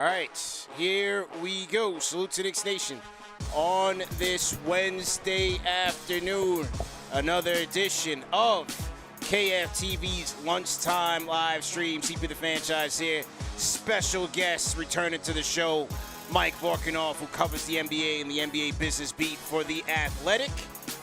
All right, here we go. Salute to Knicks Nation. On this Wednesday afternoon, another edition of KFTV's lunchtime live stream. CP the franchise here. Special guest returning to the show, Mike Vorkanoff, who covers the NBA and the NBA business beat for The Athletic.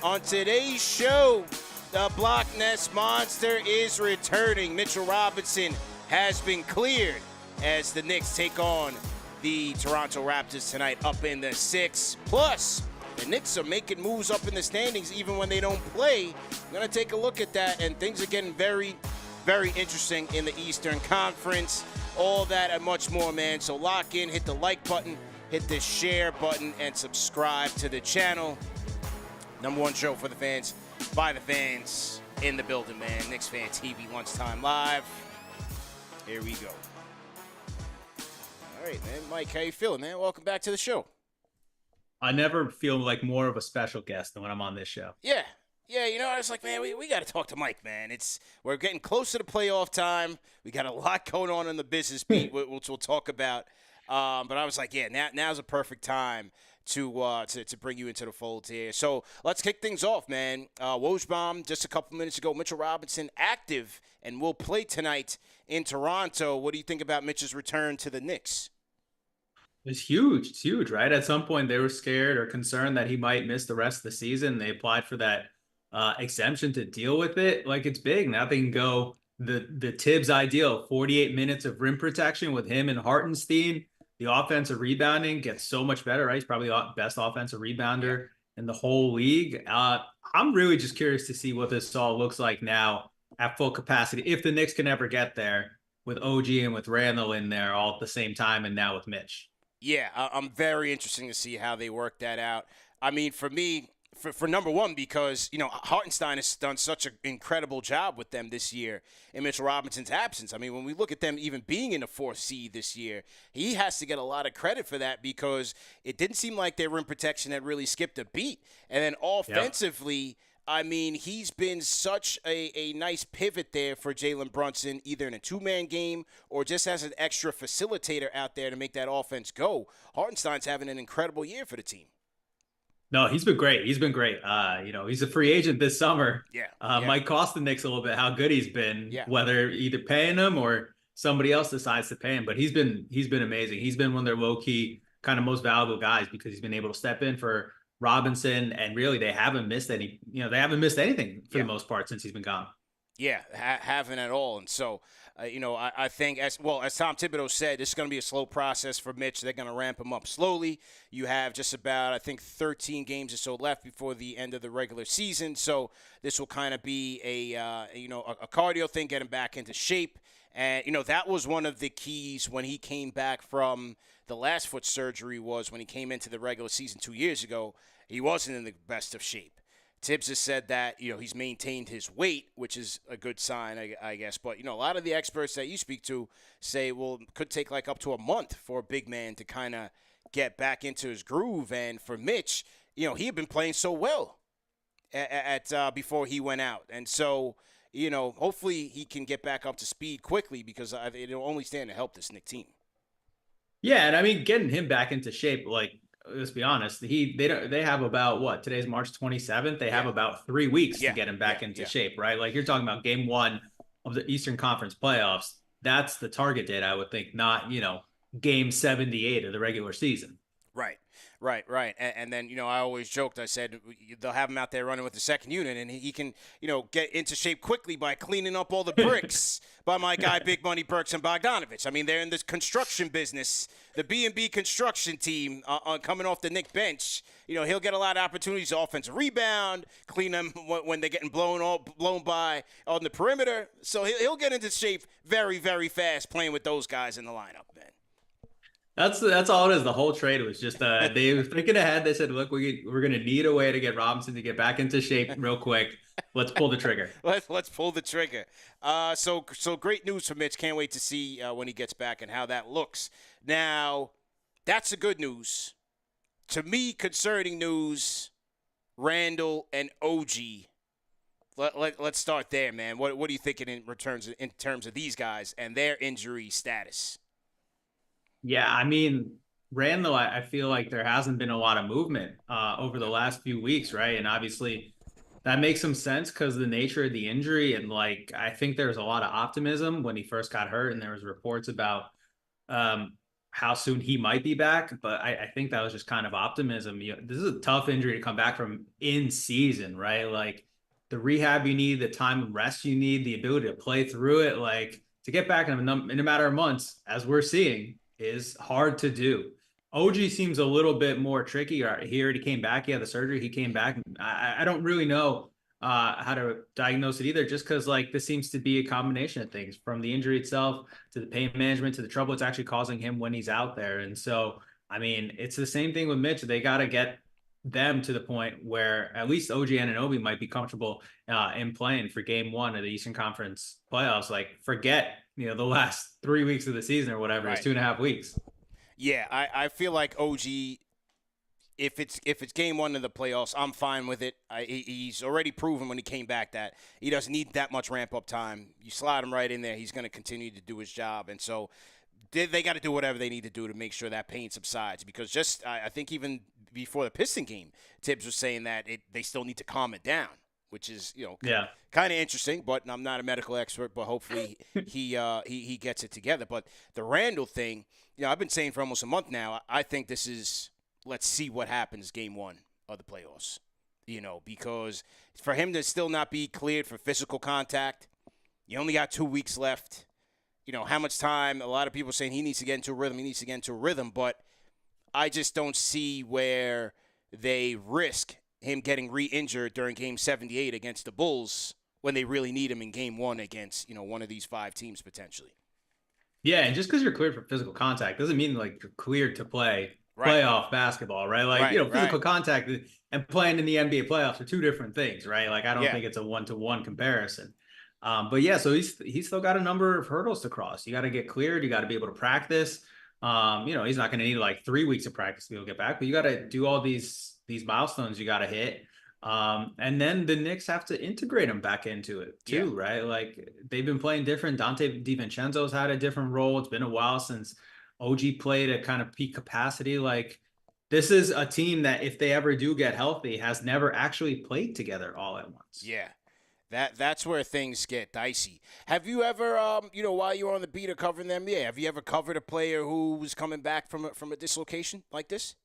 On today's show, the Block Nest Monster is returning. Mitchell Robinson has been cleared as the Knicks take on the Toronto Raptors tonight up in the 6. Plus, the Knicks are making moves up in the standings even when they don't play. We're going to take a look at that, and things are getting very, very interesting in the Eastern Conference. All that and much more, man. So lock in, hit the like button, hit the share button, and subscribe to the channel. Number one show for the fans, by the fans, in the building, man. KnicksFanTV lunchtime live. Here we go. All right, man. Mike, how you feeling, man? Welcome back to the show. I never feel like more of a special guest than when I'm on this show. Yeah, you know, I was like, man, we got to talk to Mike, man. We're getting close to the playoff time. We got a lot going on in the business beat, which we'll talk about. But I was like, yeah, now's a perfect time to bring you into the fold here. So let's kick things off, man. Woj just a couple minutes ago. Mitchell Robinson active and will play tonight in Toronto. What do you think about Mitch's return to the Knicks? It's huge. It's huge, right? At some point, they were scared or concerned that he might miss the rest of the season. They applied for that exemption to deal with it. Like, it's big. Now they can go the Tibbs ideal, 48 minutes of rim protection with him and Hartenstein. The offensive rebounding gets so much better, right? He's probably the best offensive rebounder in the whole league. I'm really just curious to see what this all looks like now at full capacity, if the Knicks can ever get there with OG and with Randall in there all at the same time, and now with Mitch. Yeah, I'm very interested to see how they work that out. I mean, for me, for number one, because, you know, Hartenstein has done such an incredible job with them this year in Mitchell Robinson's absence. I mean, when we look at them even being in the 4th seed this year, he has to get a lot of credit for that because it didn't seem like their rim protection had really skipped a beat. And then offensively, I mean, he's been such a nice pivot there for Jalen Brunson, either in a two-man game or just as an extra facilitator out there to make that offense go. Hartenstein's having an incredible year for the team. No, he's been great. He's been great. You know, he's a free agent this summer. Yeah. Might cost the Knicks a little bit how good he's been, whether either paying him or somebody else decides to pay him. But he's been amazing. He's been one of their low-key kind of most valuable guys because he's been able to step in for Robinson, and really they haven't missed anything for the most part since he's been gone. Yeah, haven't at all. And so, you know, I think, as Tom Thibodeau said, this is going to be a slow process for Mitch. They're going to ramp him up slowly. You have just about, I think, 13 games or so left before the end of the regular season. So this will kind of be a cardio thing, get him back into shape. And, you know, that was one of the keys when he came back from the last foot surgery, was when he came into the regular season 2 years ago, he wasn't in the best of shape. Tibbs has said that, you know, he's maintained his weight, which is a good sign, I guess. But, you know, a lot of the experts that you speak to say, well, it could take like up to a month for a big man to kind of get back into his groove. And for Mitch, you know, he had been playing so well at before he went out. And so, you know, hopefully he can get back up to speed quickly because it'll only stand to help this Knicks team. Yeah, and I mean, getting him back into shape, like, let's be honest, they have about, what, today's March 27th? They have about 3 weeks to get him back into shape, right? Like, you're talking about game 1 of the Eastern Conference playoffs. That's the target date, I would think, not, you know, game 78 of the regular season. Right. And then, you know, I always joked, I said, they'll have him out there running with the second unit, and he can, you know, get into shape quickly by cleaning up all the bricks by my guy, Big Money Burks and Bogdanovich. I mean, they're in this construction business, the B&B construction team coming off the Knicks bench. You know, he'll get a lot of opportunities to offensive rebound, clean them when they're getting blown by on the perimeter. So he'll get into shape very, very fast playing with those guys in the lineup, man. That's all it is. The whole trade was just they were thinking ahead. They said, look, we're going to need a way to get Robinson to get back into shape real quick. Let's pull the trigger. Let's pull the trigger. So great news for Mitch. Can't wait to see when he gets back and how that looks. Now, that's the good news. To me, concerning news, Randall and OG. Let's start there, man. What are you thinking in terms of these guys and their injury status? Yeah, I mean, Randall, I feel like there hasn't been a lot of movement over the last few weeks, right? And obviously that makes some sense because of the nature of the injury. And like, I think there was a lot of optimism when he first got hurt, and there was reports about um, how soon he might be back. But I think that was just kind of optimism. This is a tough injury to come back from in season, right? Like the rehab you need, the time and rest you need, the ability to play through it, like to get back in a matter of months, as we're seeing, is hard to do. OG seems a little bit more tricky. He already came back. He had the surgery. He came back. I don't really know how to diagnose it either, just because like this seems to be a combination of things, from the injury itself to the pain management to the trouble it's actually causing him when he's out there. And so, I mean, it's the same thing with Mitch. They got to get them to the point where at least OG Anunoby might be comfortable in playing for game one of the Eastern Conference playoffs. Like, forget, the last 3 weeks of the season or whatever. It's Right. 2.5 weeks. Yeah, I feel like OG, if it's game one of the playoffs, I'm fine with it. He's already proven when he came back that he doesn't need that much ramp up time. You slide him right in there, he's going to continue to do his job. And so they got to do whatever they need to do to make sure that pain subsides. Because I think even before the Piston game, Tibbs was saying that they still need to calm it down, which is Yeah. kind of interesting. But I'm not a medical expert, but hopefully he gets it together. But the Randall thing, I've been saying for almost a month now. I think this is, let's see what happens game one of the playoffs. Because for him to still not be cleared for physical contact, you only got 2 weeks left. How much time? A lot of people saying he needs to get into a rhythm. He needs to get into a rhythm, but I just don't see where they risk him getting re-injured during Game 78 against the Bulls when they really need him in Game 1 against one of these 5 teams potentially. Yeah, and just because you're cleared for physical contact doesn't mean like you're cleared to play Right, playoff basketball, right? Like, right. physical contact and playing in the NBA playoffs are two different things, right? Like, I don't Yeah, think it's a one-to-one comparison. But yeah, so he's still got a number of hurdles to cross. You got to get cleared. You got to be able to practice. He's not going to need like 3 weeks of practice to be able to get back, but you got to do all these milestones you got to hit. And then the Knicks have to integrate him back into it yeah. too, right? Like they've been playing different. Dante DiVincenzo's had a different role. It's been a while since OG played at kind of peak capacity. Like this is a team that if they ever do get healthy has never actually played together all at once. Yeah. That's where things get dicey. Have you ever, while you were on the beat of covering them, have you ever covered a player who was coming back from a dislocation like this?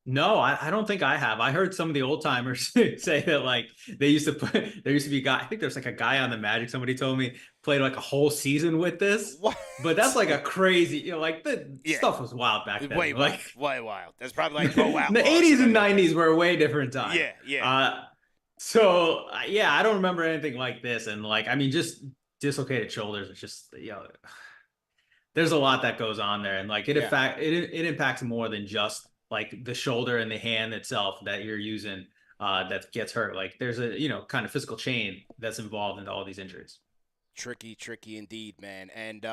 No, I don't think I have. I heard some of the old timers say that like there used to be a guy, I think there's like a guy on the Magic, somebody told me, played like a whole season with this. What? But that's like a crazy, like the Yeah, stuff was wild back way then. wild, Like way wild. That's probably like Bo the Outlaw or 80s and somebody like that. 90s were a way different time. Yeah. So I don't remember anything like this. And like, I mean, just dislocated shoulders. It's just, there's a lot that goes on there. And like, Yeah. it impacts more than just like the shoulder and the hand itself that you're using that gets hurt. Like there's a, kind of physical chain that's involved in all these injuries. Tricky indeed, man. And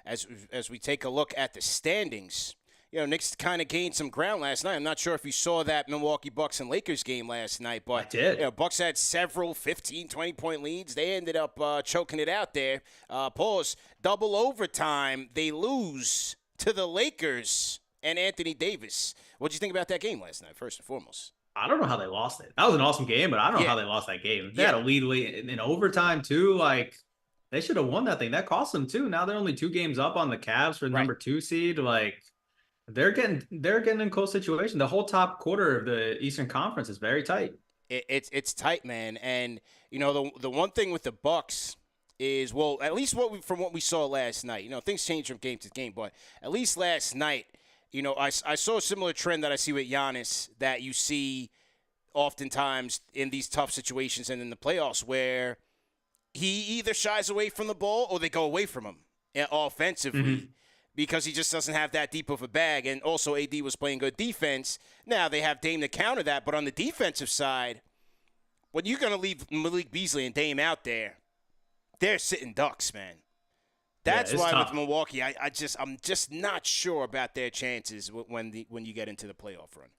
as we take a look at the standings, Knicks kind of gained some ground last night. I'm not sure if you saw that Milwaukee Bucks and Lakers game last night, I but did. Bucks had several 15, 20-point leads. They ended up choking it out there. Pause. Double overtime. They lose to the Lakers and Anthony Davis. What do you think about that game last night, first and foremost? I don't know how they lost it. That was an awesome game, but I don't know Yeah. how they lost that game. They Yeah. had a lead in overtime too. Like they should have won that thing. That cost them too. Now they're only 2 games up on the Cavs for the Right. number 2 seed. Like they're getting in close situation. The whole top quarter of the Eastern Conference is very tight. It's tight, man. And the one thing with the Bucks is, well, at least from what we saw last night. Things change from game to game, but at least last night, I saw a similar trend that I see with Giannis that you see oftentimes in these tough situations and in the playoffs, where he either shies away from the ball or they go away from him offensively. Because he just doesn't have that deep of a bag. And also AD was playing good defense. Now they have Dame to counter that. But on the defensive side, when you're going to leave Malik Beasley and Dame out there, they're sitting ducks, man. That's why tough. with Milwaukee, I'm just not sure about their chances when you get into the playoff run.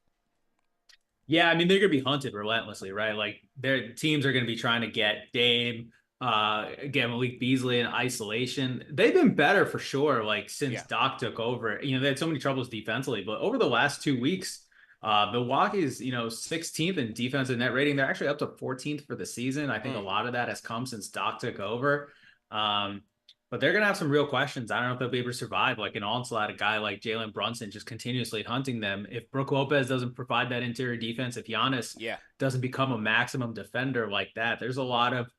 Yeah, I mean they're gonna be hunted relentlessly, right? Like their teams are gonna be trying to get Dame, Again, Malik Beasley in isolation. They've been better for sure, like since Yeah. Doc took over. They had so many troubles defensively, but over the last 2 weeks, Milwaukee's, 16th in defensive net rating. They're actually up to 14th for the season. I think a lot of that has come since Doc took over. But they're gonna have some real questions. I don't know if they'll be able to survive like an onslaught, a guy like Jalen Brunson just continuously hunting them. If Brook Lopez doesn't provide that interior defense, if Giannis Yeah. doesn't become a maximum defender like that, there's a lot of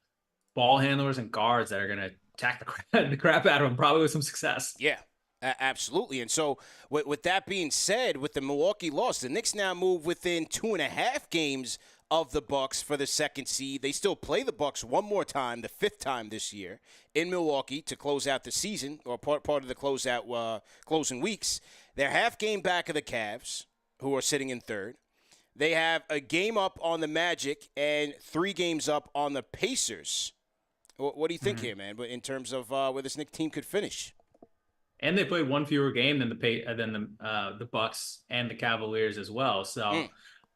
ball handlers and guards that are going to attack the crap out of him, probably with some success. Yeah, absolutely. And so, with that being said, with the Milwaukee loss, the Knicks now move within 2.5 games of the Bucks for the second seed. They still play the Bucks one more time, the 5th time this year in Milwaukee to close out the season, or part of the closing weeks. They're half game back of the Cavs, who are sitting in 3rd. They have a game up on the Magic and 3 games up on the Pacers. What do you think here, man? But in terms of where this Knicks team could finish, and they played one fewer game than the Bucks and the Cavaliers as well. So,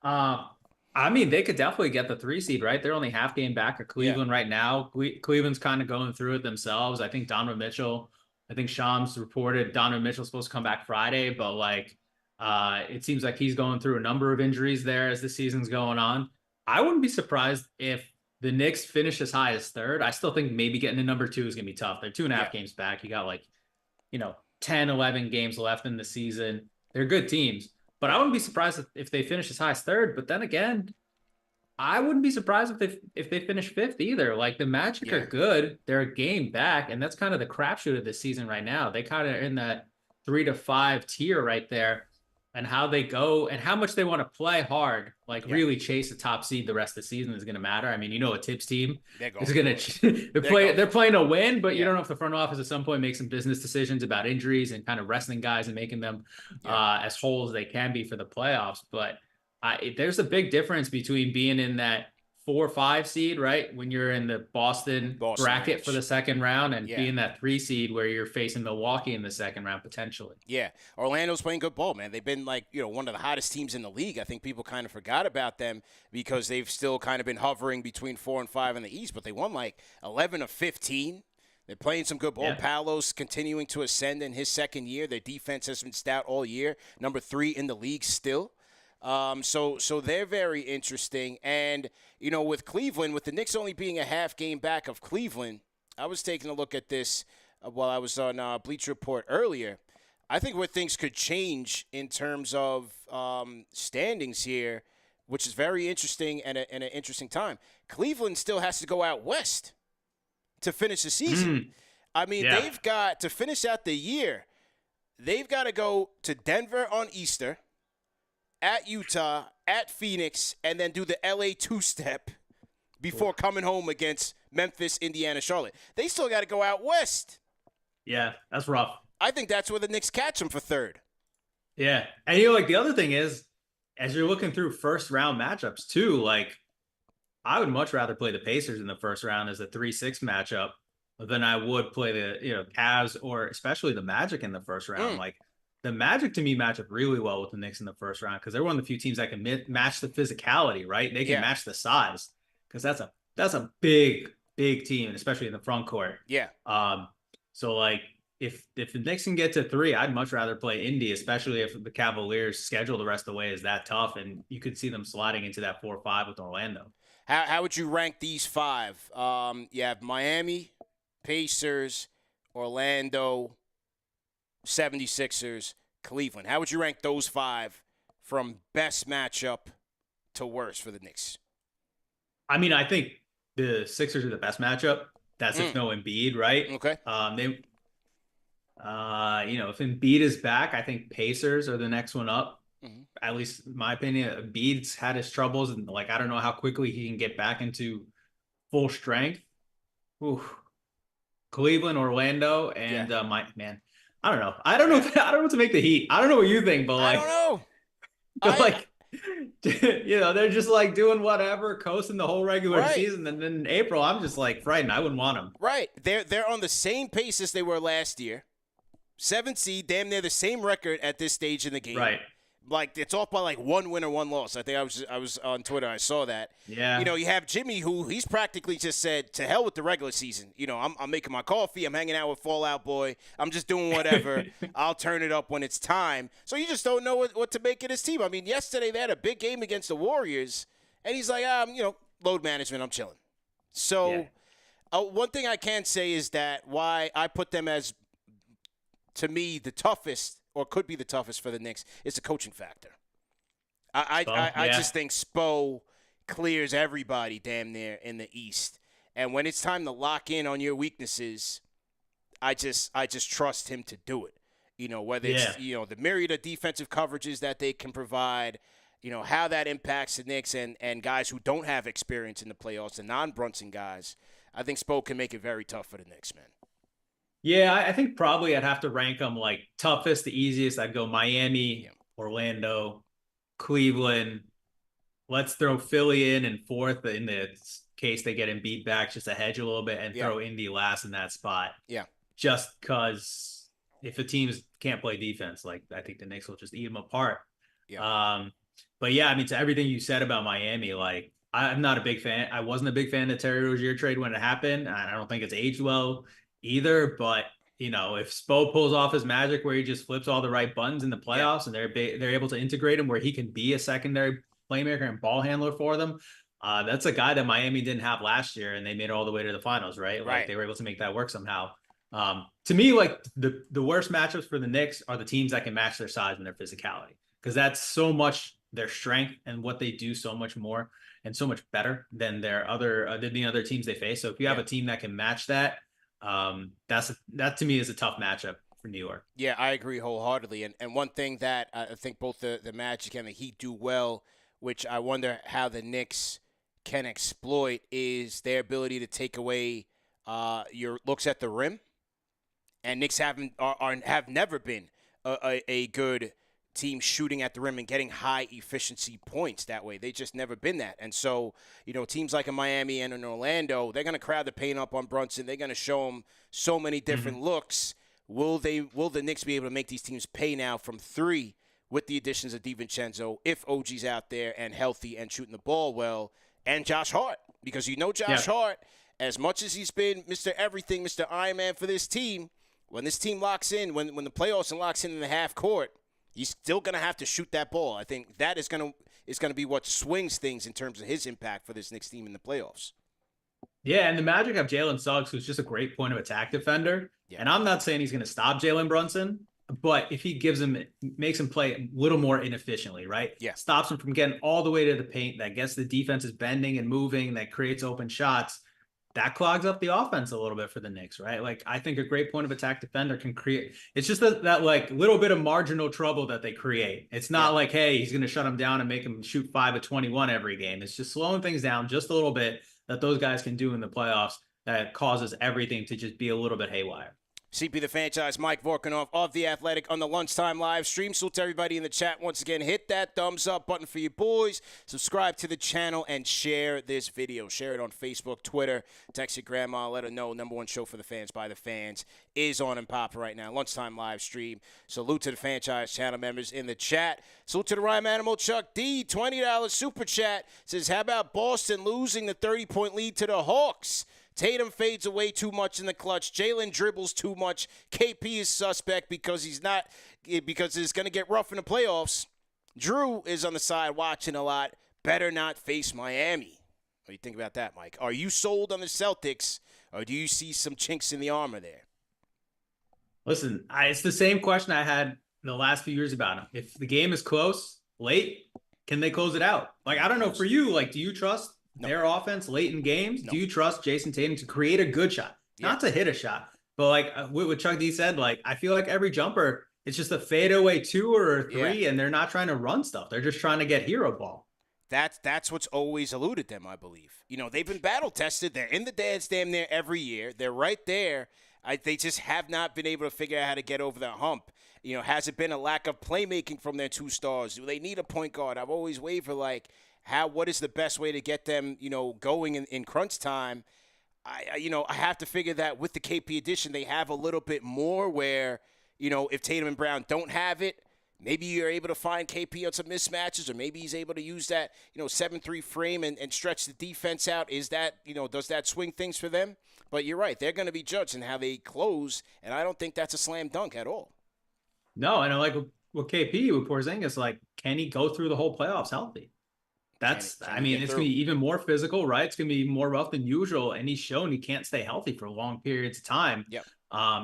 I mean, they could definitely get the 3 seed, right? They're only half game back of Cleveland right now. Cleveland's kind of going through it themselves. I think Donovan Mitchell. I think Shams reported Donovan Mitchell's supposed to come back Friday, but it seems like he's going through a number of injuries there as the season's going on. I wouldn't be surprised if the Knicks finish as high as 3rd. I still think maybe getting to number 2 is going to be tough. They're 2.5 games back. You got 10, 11 games left in the season. They're good teams. But I wouldn't be surprised if they finish as high as 3rd. But then again, I wouldn't be surprised if they finish 5th either. Like, the Magic are good. They're a game back. And that's kind of the crapshoot of this season right now. They kind of are in that 3 to 5 tier right there. And how they go and how much they want to play hard, really chase a top seed the rest of the season is going to matter. I mean, a Tibbs team is going to they're playing to win, but you don't know if the front office at some point makes some business decisions about injuries and kind of resting guys and making them as whole as they can be for the playoffs. But there's a big difference between being in that 4 or 5 seed, right, when you're in the Boston bracket range for the second round, and being that 3 seed where you're facing Milwaukee in the second round potentially. Yeah, Orlando's playing good ball, man. They've been one of the hottest teams in the league. I think people kind of forgot about them because they've still kind of been hovering between 4 and 5 in the East, but they won 11 of 15. They're playing some good ball. Yeah. Paolo's continuing to ascend in his second year. Their defense has been stout all year. Number 3 in the league still. So they're very interesting. And, with Cleveland, with the Knicks only being a half game back of Cleveland, I was taking a look at this while I was on Bleacher Report earlier. I think where things could change in terms of standings here, which is very interesting and an interesting time. Cleveland still has to go out west to finish the season. I mean, they've got to finish out the year. They've got to go to Denver on Easter, at Utah, at Phoenix, and then do the LA two-step before coming home against Memphis, Indiana, Charlotte. They still got to go out west. Yeah, that's rough. I think that's where the Knicks catch them for 3rd. Yeah. And the other thing is, as you're looking through first-round matchups too, I would much rather play the Pacers in the first round as a 3-6 matchup than I would play the Cavs or especially the Magic in the first round. The Magic, to me, match up really well with the Knicks in the first round because they're one of the few teams that can match the physicality, right? They can match the size because that's a big, big team, especially in the front court. Yeah. So, if the Knicks can get to 3, I'd much rather play Indy, especially if the Cavaliers' schedule the rest of the way is that tough, and you could see them sliding into that 4-5 with Orlando. How would you rank these 5? You have Miami, Pacers, Orlando, 76ers, Cleveland. How would you rank those 5 from best matchup to worst for the Knicks? I mean, I think the Sixers are the best matchup. That's if no Embiid, right? Okay. If Embiid is back, I think Pacers are the next one up. At least in my opinion. Embiid's had his troubles, and I don't know how quickly he can get back into full strength. Cleveland, Orlando, and I don't know. I don't know what to make the Heat. I don't know what you think, but I don't know. They're just doing whatever, coasting the whole regular season, and then in April, I'm just frightened. I wouldn't want them. Right. They're on the same pace as they were last year. 7th seed, damn near the same record at this stage in the game. Right. Like it's off by like 1 win or 1 loss. I think I was on Twitter. I saw that. Yeah. You know, you have Jimmy, who he's practically just said, to hell with the regular season. You know, I'm making my coffee. I'm hanging out with Fallout Boy. I'm just doing whatever. I'll turn it up when it's time. So you just don't know what to make of his team. I mean, yesterday they had a big game against the Warriors, and he's like, you know, load management. I'm chilling. So one thing I can say is that why I put them as, to me, the toughest, or could be the toughest for the Knicks, is the coaching factor. I just think Spo clears everybody damn near in the East. And when it's time to lock in on your weaknesses, I just trust him to do it. You know, whether it's, you know, the myriad of defensive coverages that they can provide, you know, how that impacts the Knicks and guys who don't have experience in the playoffs, the non-Brunson guys. I think Spo can make it very tough for the Knicks, man. Yeah, I think probably I'd have to rank them like toughest to easiest. I'd go Miami, Orlando, Cleveland. Let's throw Philly in and fourth in the case they get Embiid back just to hedge a little bit, and throw Indy last in that spot. Yeah. Just because if the teams can't play defense, like I think the Knicks will just eat them apart. Yeah. But yeah, I mean, to everything you said about Miami, like I'm not a big fan. I wasn't a big fan of the Terry Rozier trade when it happened. I don't think it's aged well either, but you know, if Spo pulls off his magic where he just flips all the right buttons in the playoffs and they're able to integrate him where he can be a secondary playmaker and ball handler for them, that's a guy that Miami didn't have last year, and they made it all the way to the finals, right? Like they were able to make that work somehow. To me, like the worst matchups for the Knicks are the teams that can match their size and their physicality, because that's so much their strength and what they do so much more and so much better than their other teams they face. So if you have a team that can match that, that to me is a tough matchup for New York. Yeah, I agree wholeheartedly. And one thing that I think both the Magic and the Heat do well, which I wonder how the Knicks can exploit, is their ability to take away your looks at the rim. And Knicks have never been a good team shooting at the rim and getting high efficiency points that way. They just never been that. And so, you know, teams like a Miami and an Orlando, they're going to crowd the paint up on Brunson. They're going to show him so many different looks. Will the Knicks be able to make these teams pay now from 3 with the additions of DiVincenzo, if OG's out there and healthy and shooting the ball well, and Josh Hart? Because you know Josh Hart, as much as he's been Mr. Everything, Mr. Iron Man for this team, when this team locks in, when the playoffs and locks in the half court, he's still going to have to shoot that ball. I think that is going to be what swings things in terms of his impact for this Knicks team in the playoffs. Yeah, and the Magic have Jalen Suggs, who's just a great point of attack defender. Yeah. And I'm not saying he's going to stop Jalen Brunson, but if he makes him play a little more inefficiently, right? Yeah. Stops him from getting all the way to the paint, that gets the defenses bending and moving, that creates open shots, that clogs up the offense a little bit for the Knicks, right? Like, I think a great point of attack defender can create, it's just that like little bit of marginal trouble that they create. It's not like, hey, he's going to shut him down and make him shoot 5 of 21 every game. It's just slowing things down just a little bit that those guys can do in the playoffs that causes everything to just be a little bit haywire. CP the Franchise, Mike Vorkunov of The Athletic on the Lunchtime live stream. Salute to everybody in the chat. Once again, hit that thumbs up button for you boys. Subscribe to the channel and share this video. Share it on Facebook, Twitter. Text your grandma. Let her know #1 show for the fans by the fans is on and popping right now. Lunchtime live stream. Salute to the Franchise channel members in the chat. Salute to the Rhyme Animal Chuck D. $20 super chat. Says, how about Boston losing the 30-point lead to the Hawks? Tatum fades away too much in the clutch. Jalen dribbles too much. KP is suspect because it's going to get rough in the playoffs. Drew is on the side watching a lot. Better not face Miami. What do you think about that, Mike? Are you sold on the Celtics, or do you see some chinks in the armor there? Listen, it's the same question I had in the last few years about him. If the game is close, late, can they close it out? Like, I don't know, for you, like, do you trust their offense late in games? Do you trust Jason Tatum to create a good shot? Not to hit a shot, but like what Chuck D said, like, I feel like every jumper, it's just a fadeaway 2 or a 3, and they're not trying to run stuff. They're just trying to get hero ball. That's what's always eluded them, I believe. You know, they've been battle tested. They're in the dance damn near every year. They're right there. They just have not been able to figure out how to get over that hump. You know, has it been a lack of playmaking from their 2 stars? Do they need a point guard? I've always wavered like, what is the best way to get them, you know, going in crunch time? I have to figure that with the KP addition, they have a little bit more where, you know, if Tatum and Brown don't have it, maybe you're able to find KP on some mismatches, or maybe he's able to use that, 7-3 frame and stretch the defense out. Is that, does that swing things for them? But you're right. They're going to be judged in how they close, and I don't think that's a slam dunk at all. No, and I like with KP, with Porzingis, like, can he go through the whole playoffs healthy? Can I he mean, get it's through? going to be even more physical, right? It's going to be more rough than usual. And he's shown he can't stay healthy for long periods of time. Yep.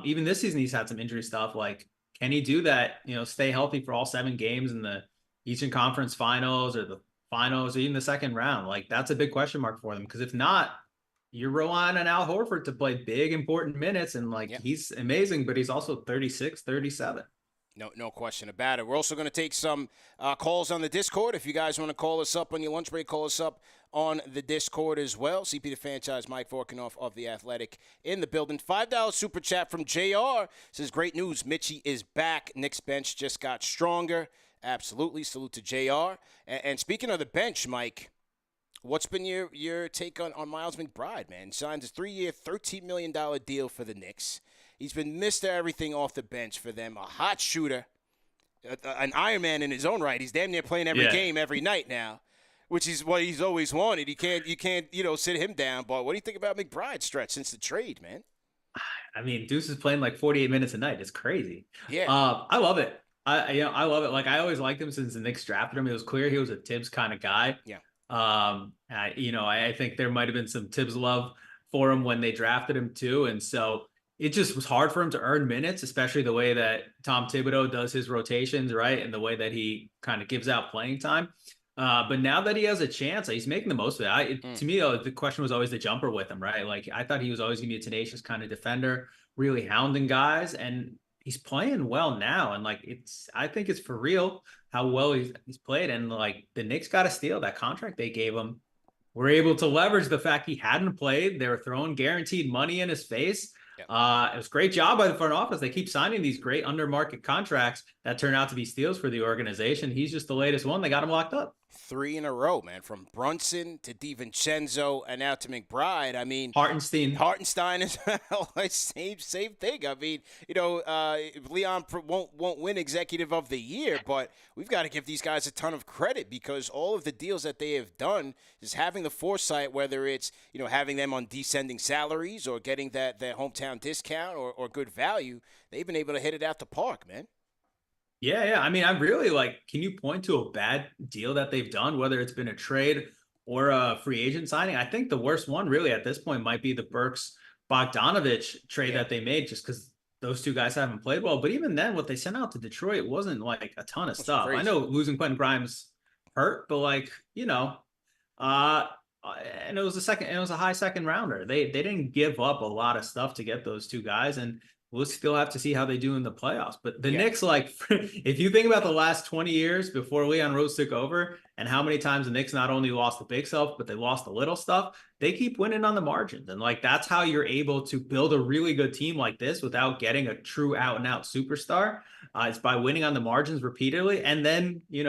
Even this season, he's had some injury stuff. Like, can he do that, stay healthy for all 7 games in the Eastern Conference finals or the finals or even the second round? Like, that's a big question mark for them. Because if not, you're relying on Al Horford to play big, important minutes. And, like, Yep. he's amazing, but he's also 36, 37. No question about it. We're also going to take some calls on the Discord. If you guys want to call us up on your lunch break, call us up on the Discord as well. CP the Franchise, Mike Vorkanoff of The Athletic in the building. $5 super chat from JR says, great news. Mitchie is back. Knicks bench just got stronger. Absolutely. Salute to JR. And speaking of the bench, Mike, what's been your take on Miles McBride, man? Signs a 3-year, $13 million deal for the Knicks. He's been Mr. Everything off the bench for them. A hot shooter, an Iron Man in his own right. He's damn near playing every game, every night now, which is what he's always wanted. You can't sit him down. But what do you think about McBride's stretch since the trade, man? I mean, Deuce is playing like 48 minutes a night. It's crazy. Yeah. I love it. I love it. Like, I always liked him since the Knicks drafted him. It was clear he was a Tibbs kind of guy. Yeah. I think there might have been some Tibbs love for him when they drafted him too. And so it just was hard for him to earn minutes, especially the way that Tom Thibodeau does his rotations, right? And the way that he kind of gives out playing time. But now that he has a chance, he's making the most of it. To me, though, the question was always the jumper with him, right? Like, I thought he was always going to be a tenacious kind of defender, really hounding guys, and he's playing well now. And like, I think it's for real how well he's played. And like, the Knicks got to steal that contract they gave him. We're able to leverage the fact he hadn't played. They were throwing guaranteed money in his face. Yep. It was a great job by the front office. They keep signing these great under market contracts that turn out to be steals for the organization. He's just the latest one. They got him locked up. 3 in a row, man, from Brunson to DiVincenzo and now to McBride. I mean, Hartenstein is same thing. I mean, Leon won't win Executive of the Year, but we've got to give these guys a ton of credit because all of the deals that they have done is having the foresight, whether it's having them on descending salaries or getting that hometown discount or good value. They've been able to hit it out the park, man. Yeah. I mean, I'm really like, can you point to a bad deal that they've done, whether it's been a trade or a free agent signing? I think the worst one really at this point might be the Burks Bogdanovich trade that they made, just because those two guys haven't played well. But even then, what they sent out to Detroit wasn't like a ton of stuff. Crazy. I know losing Quentin Grimes hurt, but like, and it was a high second rounder. They didn't give up a lot of stuff to get those two guys, and we'll still have to see how they do in the playoffs. But the Knicks, like, if you think about the last 20 years before Leon Rose took over and how many times the Knicks not only lost the big stuff, but they lost the little stuff, they keep winning on the margins. And, like, that's how you're able to build a really good team like this without getting a true out-and-out superstar. It's by winning on the margins repeatedly. And then, you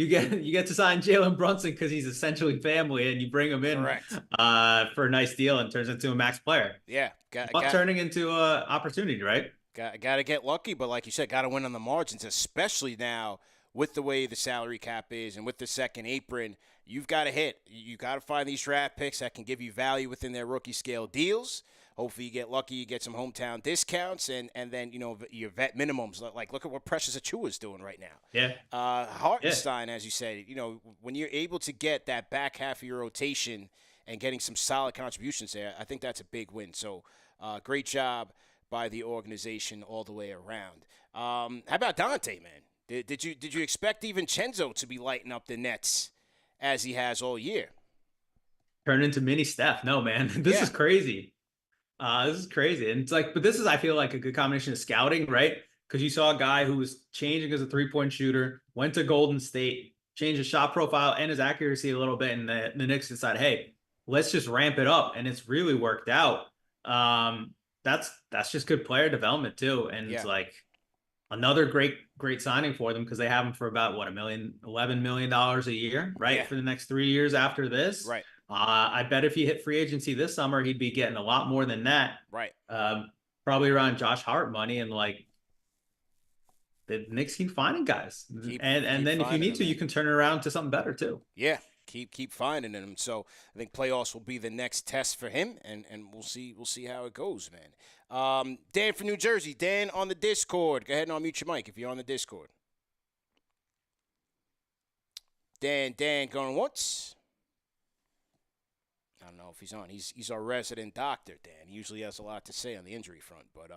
get to sign Jalen Brunson because he's essentially family, and you bring him in for a nice deal and turns into a max player. Yeah. Turning into an opportunity, right? Got to get lucky, but like you said, got to win on the margins, especially now with the way the salary cap is and with the second apron. You've got to hit. You got to find these draft picks that can give you value within their rookie scale deals. Hopefully you get lucky, you get some hometown discounts, and then, your vet minimums. Like, look at what Precious Achiuwa is doing right now. Yeah. Hartenstein, as you said, when you're able to get that back half of your rotation and getting some solid contributions there, I think that's a big win. So great job by the organization all the way around. How about Dante, man? Did you expect DiVincenzo to be lighting up the Nets as he has all year? Turn into mini Steph. No, man. This is crazy. This is crazy. And it's like, but this is, I feel like, a good combination of scouting, right? Because you saw a guy who was changing as a three-point shooter, went to Golden State, changed his shot profile and his accuracy a little bit, and the Knicks decided, hey, let's just ramp it up, and it's really worked out. That's just good player development too, and it's like another great signing for them because they have him for about $11 million a year, right? For the next 3 years after this, right? I bet if he hit free agency this summer, he'd be getting a lot more than that, right? Probably around Josh Hart money, and like the Knicks keep finding guys, Keep and then if you finding need them, to, you man. can turn it around to something better too. Yeah, keep finding them. So I think playoffs will be the next test for him, and we'll see how it goes, man. Dan from New Jersey, Dan on the Discord. Go ahead and unmute your mic if you're on the Discord. Dan going once. I don't know if he's on. He's our resident doctor, Dan. He usually has a lot to say on the injury front, but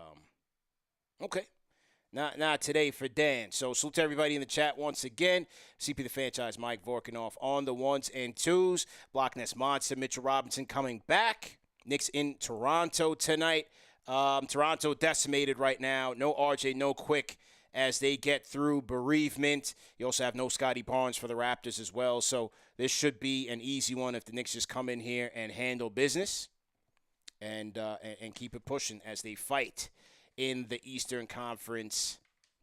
okay. Not today for Dan. So salute to everybody in the chat once again. CP the franchise, Mike Vorkanoff on the ones and twos. Block Nest Monster, Mitchell Robinson coming back. Knicks in Toronto tonight. Toronto decimated right now. No RJ, no Quick as they get through bereavement. You also have no Scotty Barnes for the Raptors as well. So this should be an easy one if the Knicks just come in here and handle business and keep it pushing as they fight in the Eastern Conference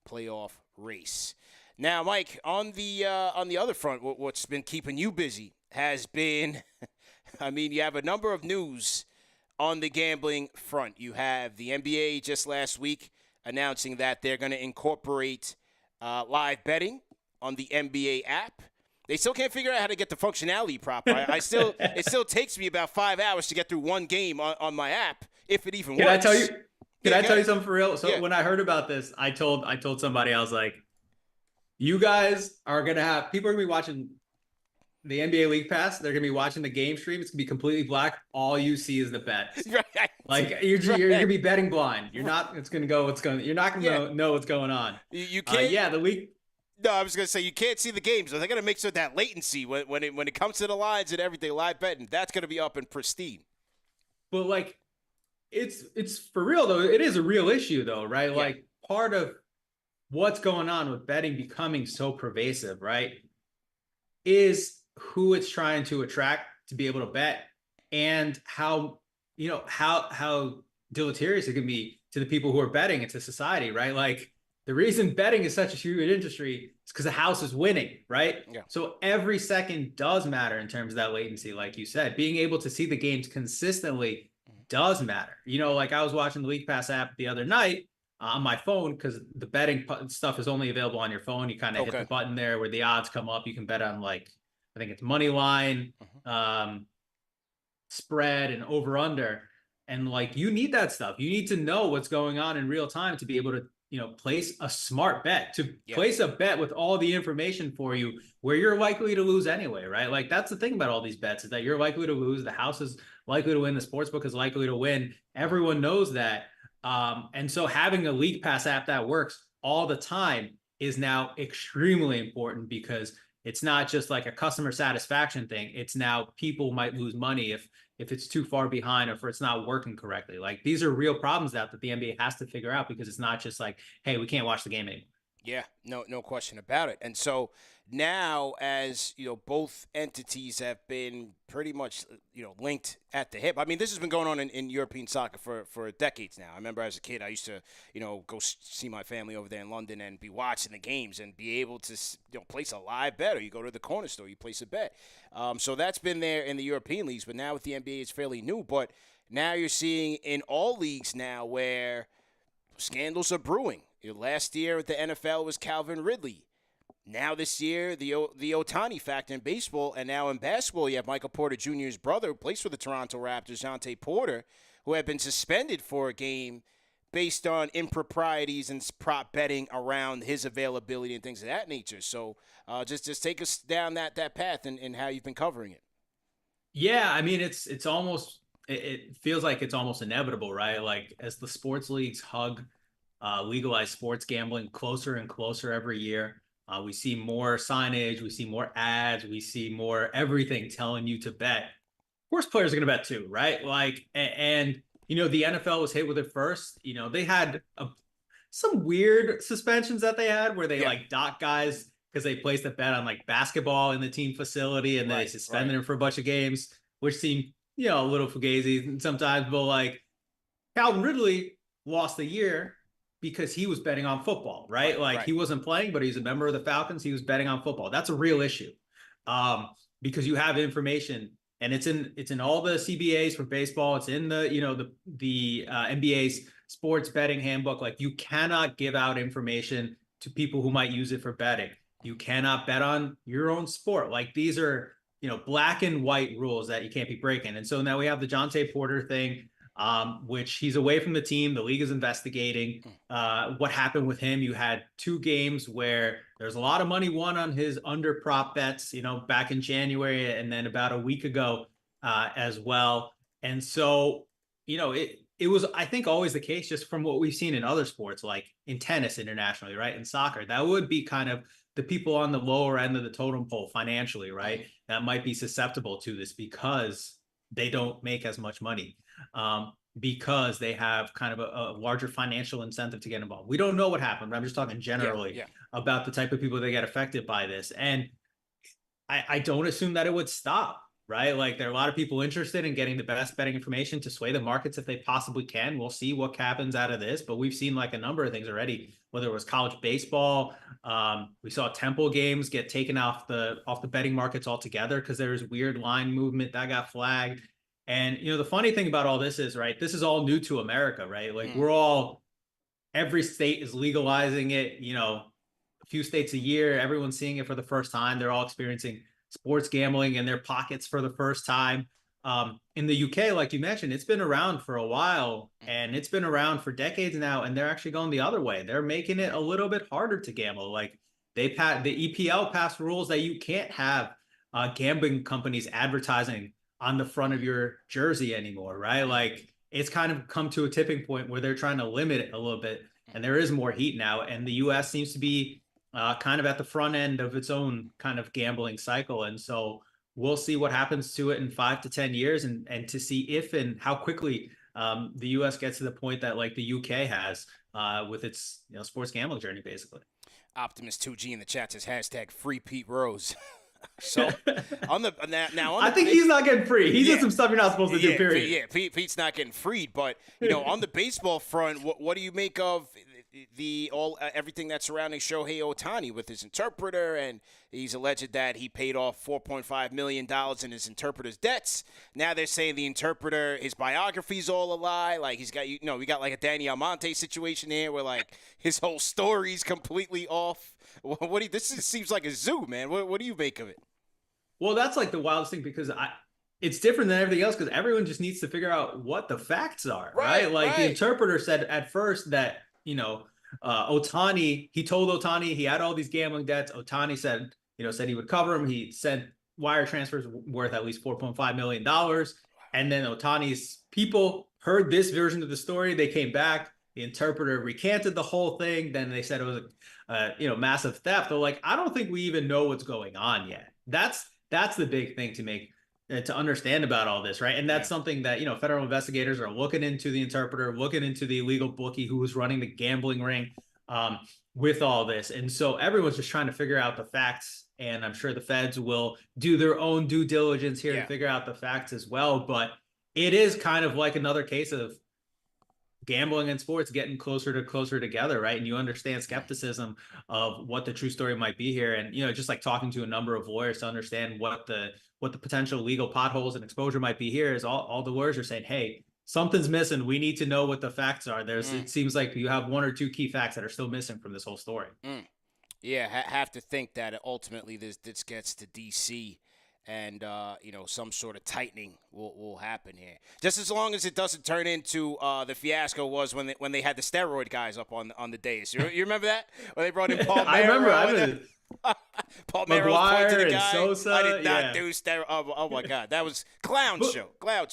playoff race. Now, Mike, on the other front, what's been keeping you busy has been, I mean, you have a number of news on the gambling front. You have the NBA just last week announcing that they're going to incorporate live betting on the NBA app. They still can't figure out how to get the functionality proper. It still takes me about 5 hours to get through one game on my app, if it even works. Can I tell you? Can I tell you something for real? So yeah. When I heard about this, I told somebody, I was like, you guys are gonna have people are gonna be watching the NBA League Pass. They're gonna be watching the game stream. It's gonna be completely black. All you see is the bets. Right. Like you're gonna be betting blind. You're not. It's gonna go. You're not gonna know what's going on. You can't. Yeah, the league. No, I was gonna say you can't see the games. They're gonna make sure that latency when it comes to the lines and everything, live betting, that's gonna be up and pristine. But like, it's for real though. It is a real issue though, right? Yeah. Like part of what's going on with betting becoming so pervasive, right, is who it's trying to attract to be able to bet, and how deleterious it can be to the people who are betting and to society, right? Like the reason betting is such a huge industry is because the house is winning, right? Yeah. So every second does matter in terms of that latency, like you said. Being able to see the games consistently does matter. Like I was watching the League Pass app the other night on my phone because the betting stuff is only available on your phone. You kind of hit the button there where the odds come up. You can bet on like, I think it's money line, spread, and over under. And like, you need that stuff. You need to know what's going on in real time to be able to, place a smart bet, to place a bet with all the information for you where you're likely to lose anyway, right? Like that's the thing about all these bets is that you're likely to lose. The house is likely to win. The sportsbook is likely to win. Everyone knows that. And so having a League Pass app that works all the time is now extremely important because it's not just like a customer satisfaction thing. It's now people might lose money if it's too far behind or if it's not working correctly. Like these are real problems that the NBA has to figure out because it's not just like, hey, we can't watch the game anymore. Yeah, no question about it. And so now, as both entities have been pretty much linked at the hip. I mean, this has been going on in European soccer for decades now. I remember as a kid, I used to go see my family over there in London and be watching the games and be able to place a live bet, or you go to the corner store, you place a bet. So that's been there in the European leagues, but now with the NBA, it's fairly new. But now you're seeing in all leagues now where scandals are brewing. Last year at the NFL was Calvin Ridley. Now this year, the Ohtani factor in baseball, and now in basketball, you have Michael Porter Jr.'s brother, who plays for the Toronto Raptors, Jonte Porter, who had been suspended for a game based on improprieties and prop betting around his availability and things of that nature. So just take us down that path and how you've been covering it. Yeah, I mean, it's almost it feels like it's almost inevitable, right? Like as the sports leagues hug legalized sports gambling closer and closer every year. We see more signage, we see more ads, we see more everything telling you to bet. Of course, players are going to bet too, right? Like, and the NFL was hit with it first. They had some weird suspensions that they had where they like dock guys because they placed a bet on like basketball in the team facility and then they suspended him for a bunch of games, which seemed a little fugazi sometimes. But like Calvin Ridley lost a year because he was betting on football, right? He wasn't playing, but he's a member of the Falcons. He was betting on football. That's a real issue because you have information, and it's in all the CBAs for baseball. It's in the NBA's sports betting handbook. Like you cannot give out information to people who might use it for betting. You cannot bet on your own sport. Like these are, black and white rules that you can't be breaking. And so now we have the Jonte Porter thing, which he's away from the team. The league is investigating what happened with him. You had 2 games where there's a lot of money won on his under prop bets, back in January and then about a week ago as well. And so, it was, I think, always the case just from what we've seen in other sports, like in tennis internationally, right? In soccer, that would be kind of the people on the lower end of the totem pole financially, right? That might be susceptible to this because they don't make as much money, because they have kind of a larger financial incentive to get involved. We don't know what happened, but I'm just talking generally about the type of people that get affected by this. And I don't assume that it would stop, right? Like there are a lot of people interested in getting the best betting information to sway the markets if they possibly can. We'll see what happens out of this, but we've seen like a number of things already, whether it was college baseball. We saw Temple games get taken off the betting markets altogether because there was weird line movement that got flagged. And, the funny thing about all this is, right, this is all new to America, right? Like every state is legalizing it, a few states a year, everyone's seeing it for the first time. They're all experiencing sports gambling in their pockets for the first time. In the UK, like you mentioned, it's been around for a while and it's been around for decades now. And they're actually going the other way. They're making it a little bit harder to gamble. Like the EPL passed rules that you can't have gambling companies advertising on the front of your jersey anymore, right? Like it's kind of come to a tipping point where they're trying to limit it a little bit. And there is more heat now. And the US seems to be kind of at the front end of its own kind of gambling cycle. And so we'll see what happens to it in 5 to 10 years and to see if and how quickly the US gets to the point that like the UK has with its sports gambling journey, basically. Optimus 2G in the chat says hashtag free Pete Rose. So on the now on I think he's not getting free. He did some stuff you're not supposed to do. Period. Yeah, Pete's not getting freed. But on the baseball front, what do you make of everything that's surrounding Shohei Ohtani with his interpreter? And he's alleged that he paid off $4.5 million in his interpreter's debts. Now they're saying the interpreter, his biography's all a lie. Like he's got we got like a Danny Almonte situation here where like his whole story's completely off. This seems like a zoo, man. What do you make of it? Well, that's like the wildest thing because it's different than everything else because everyone just needs to figure out what the facts are, right? Like the interpreter said at first that, Ohtani, he told Ohtani he had all these gambling debts. Ohtani said he would cover him. He sent wire transfers worth at least $4.5 million. And then Ohtani's people heard this version of the story. They came back. The interpreter recanted the whole thing. Then they said it was a massive theft. They're like, I don't think we even know what's going on yet. That's the big thing to understand about all this, right? And that's something that federal investigators are looking into the interpreter, looking into the illegal bookie who was running the gambling ring with all this. And so everyone's just trying to figure out the facts. And I'm sure the feds will do their own due diligence here to figure out the facts as well. But it is kind of like another case of gambling and sports getting closer together, right? And you understand skepticism of what the true story might be here. And, just like talking to a number of lawyers to understand what the potential legal potholes and exposure might be here is all the lawyers are saying, hey, something's missing. We need to know what the facts are. It seems like you have 1 or 2 key facts that are still missing from this whole story. Yeah, have to think that ultimately this gets to DC. And, some sort of tightening will happen here. Just as long as it doesn't turn into the fiasco was when they had the steroid guys up on the dais. You remember that? When they brought in Paul Mero? I remember. Paul Mero pointed to the guy. Sosa, I did not do steroid. Oh, my God. That was clown show, man.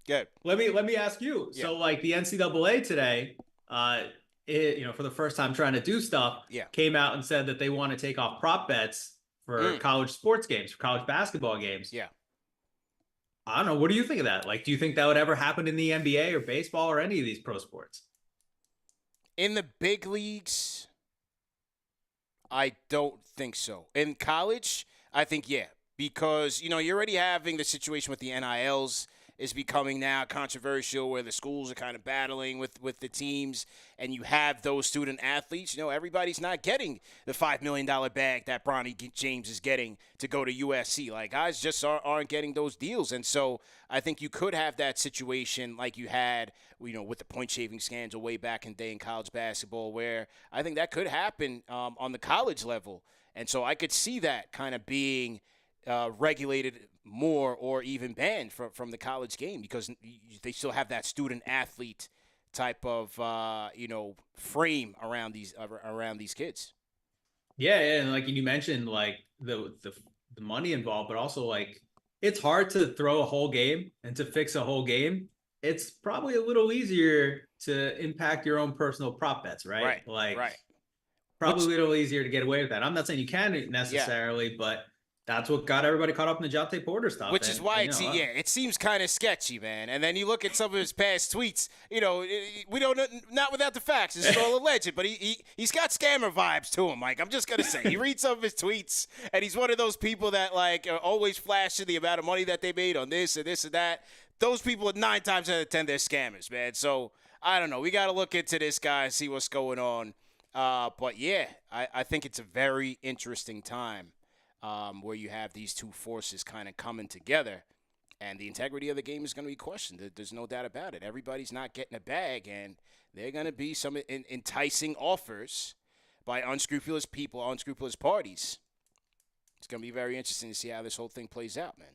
Good. Let me ask you. Yeah. So, like, the NCAA today, for the first time trying to do stuff, came out and said that they want to take off prop bets for college sports games, for college basketball games. Yeah. I don't know. What do you think of that? Like, do you think that would ever happen in the NBA or baseball or any of these pro sports? In the big leagues, I don't think so. In college, I think, because, you're already having the situation with the NILs is becoming now controversial, where the schools are kind of battling with the teams, and you have those student athletes. Everybody's not getting the $5 million bag that Bronny James is getting to go to USC. Like, guys just aren't getting those deals. And so I think you could have that situation like you had, with the point shaving scandal way back in the day in college basketball, where I think that could happen on the college level. And so I could see that kind of being regulated more, or even banned from the college game, because they still have that student athlete type of frame around these kids. Yeah, and like you mentioned, like the money involved, but also like it's hard to throw a whole game and to fix a whole game. It's probably a little easier to impact your own personal prop bets, right? Right. Probably a little easier to get away with that. I'm not saying you can necessarily, but that's what got everybody caught up in the Jonte Porter stuff. Which is why it seems kind of sketchy, man. And then you look at some of his past tweets. We don't, not without the facts. This is all alleged, but he's got scammer vibes to him, Mike. I'm just gonna say, he reads some of his tweets, and he's one of those people that like are always flashing the amount of money that they made on this and this and that. Those people, 9 times out of 10, they're scammers, man. So I don't know. We got to look into this guy and see what's going on. But yeah, I think it's a very interesting time. Where you have these two forces kind of coming together, and the integrity of the game is going to be questioned. There's no doubt about it. Everybody's not getting a bag, and there are going to be some enticing offers by unscrupulous people, unscrupulous parties. It's going to be very interesting to see how this whole thing plays out, man.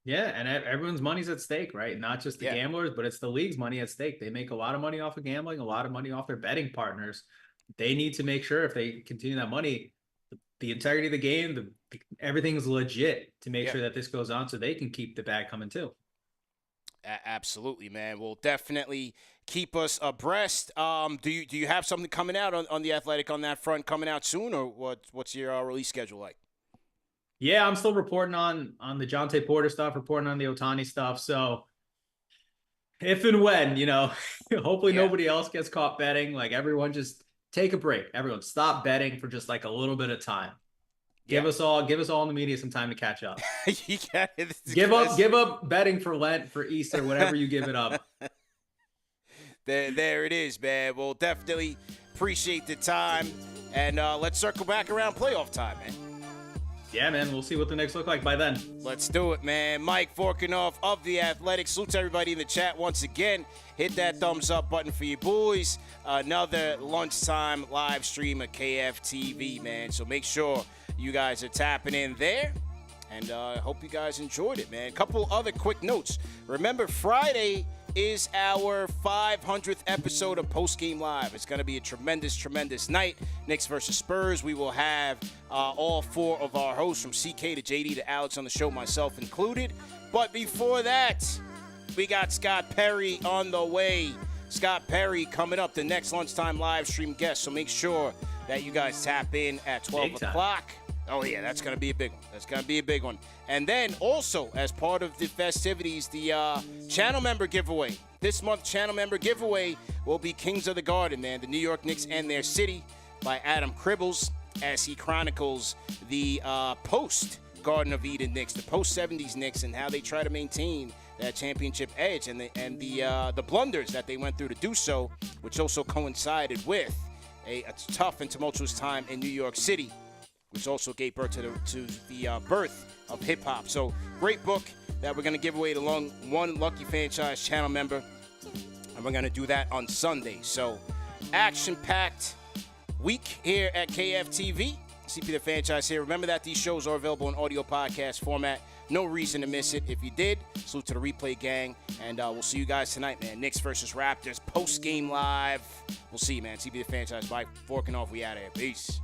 Yeah, and everyone's money's at stake, right? Not just the gamblers, but it's the league's money at stake. They make a lot of money off of gambling, a lot of money off their betting partners. They need to make sure if they continue that money, the integrity of the game, everything's legit to make sure that this goes on so they can keep the bag coming too. Absolutely, man. We'll definitely keep us abreast. Do you have something coming out on The Athletic on that front coming out soon, or what's your release schedule like? Yeah, I'm still reporting on the Jonte Porter stuff, reporting on the Ohtani stuff. So if and when, hopefully nobody else gets caught betting, like everyone just take a break. Everyone stop betting for just like a little bit of time. Give us all in the media some time to catch up. Give up betting for Lent, for Easter, whatever you give it up. There it is, man. We'll definitely appreciate the time, and let's circle back around playoff time, man. Yeah, man. We'll see what the Knicks look like by then. Let's do it, man. Mike Vorkunov of The Athletic. Salute to everybody in the chat once again. Hit that thumbs up button for you boys. Another lunchtime live stream of KFTV, man. So make sure you guys are tapping in there. And I hope you guys enjoyed it, man. A couple other quick notes. Remember, Friday is our 500th episode of Post Game Live. It's going to be a tremendous, tremendous night. Knicks versus Spurs. We will have all 4 of our hosts, from CK to JD to Alex, on the show, myself included. But before that, we got Scott Perry on the way. Scott Perry coming up, the next lunchtime live stream guest. So make sure that you guys tap in at 12 o'clock. Oh, yeah, that's going to be a big one. That's going to be a big one. And then also, as part of the festivities, the channel member giveaway. This month, channel member giveaway will be Kings of the Garden, man. The New York Knicks and Their City by Adam Cribbles, as he chronicles the post-Garden of Eden Knicks, the post-70s Knicks, and how they try to maintain that championship edge, and the blunders that they went through to do so, which also coincided with a tough and tumultuous time in New York City, which also gave birth to the birth of hip-hop. So, great book that we're going to give away to one lucky franchise channel member, and we're going to do that on Sunday. So, action-packed week here at KFTV. CP the Franchise here. Remember that these shows are available in audio podcast format. No reason to miss it. If you did, salute to the replay gang, and we'll see you guys tonight, man. Knicks versus Raptors, post-game live. We'll see you, man. CP the Franchise, Mike Vorkunov. We out of here. Peace.